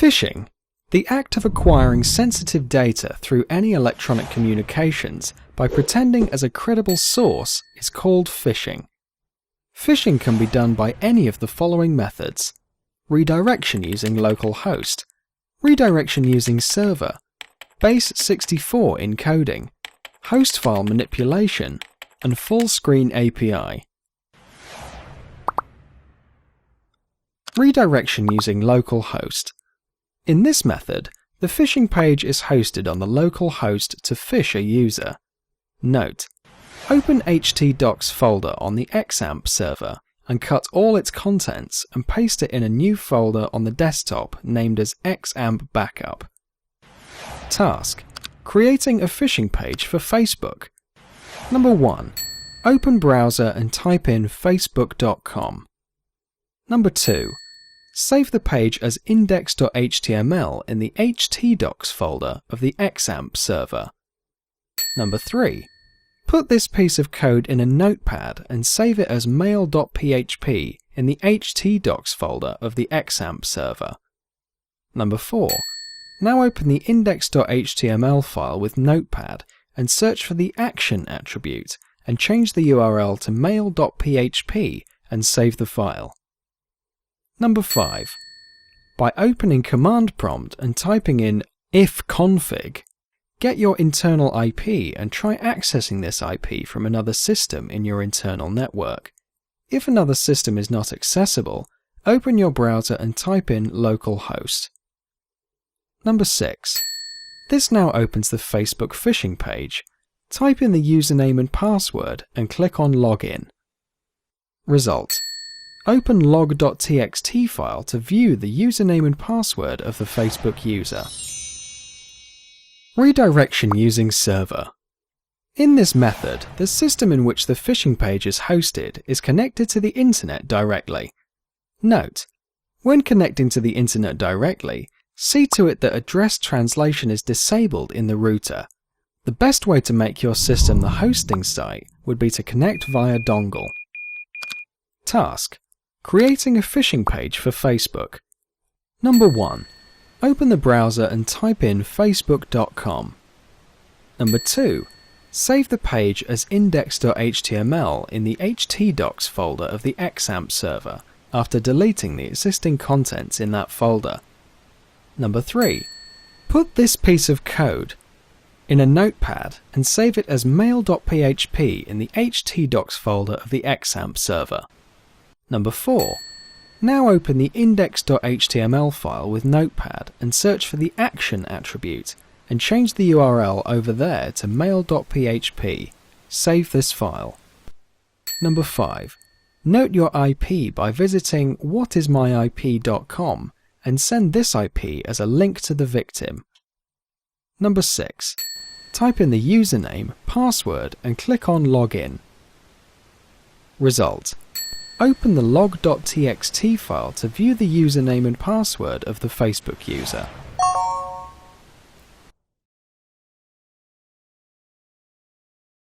Phishing, the act of acquiring sensitive data through any electronic communications by pretending as a credible source, is called phishing. Phishing can be done by any of the following methods: redirection using localhost, redirection using server, base64 encoding, host file manipulation, and full screen API. Redirection using localhost. In this method, the phishing page is hosted on the local host to phish a user. Note: open htdocs folder on the XAMPP server and cut all its contents and paste it in a new folder on the desktop named as XAMPP Backup. Task: creating a phishing page for Facebook. Number 1. Open browser and type in facebook.com. Number 2. Save the page as index.html in the htdocs folder of the XAMPP server. Number 3. Put this piece of code in a notepad and save it as mail.php in the htdocs folder of the XAMPP server. Number 4. Now open the index.html file with Notepad and search for the action attribute and change the URL to mail.php and save the file. Number 5. By opening command prompt and typing in ifconfig, get your internal IP and try accessing this IP from another system in your internal network. If another system is not accessible, open your browser and type in localhost. Number 6. This now opens the Facebook phishing page. Type in the username and password and click on Login. Result: open log.txt file to view the username and password of the Facebook user. Redirection using server. In this method, the system in which the phishing page is hosted is connected to the internet directly. Note: when connecting to the internet directly, see to it that address translation is disabled in the router. The best way to make your system the hosting site would be to connect via dongle. Task: creating a phishing page for Facebook. Number 1. Open the browser and type in facebook.com. Number 2. Save the page as index.html in the htdocs folder of the XAMPP server after deleting the existing contents in that folder. Number 3. Put this piece of code in a notepad and save it as mail.php in the htdocs folder of the XAMPP server. Number 4. Now open the index.html file with Notepad and search for the action attribute and change the URL over there to mail.php. Save this file. Number 5. Note your IP by visiting whatismyip.com and send this IP as a link to the victim. Number 6. Type in the username, password and click on Login. Result: open the log.txt file to view the username and password of the Facebook user.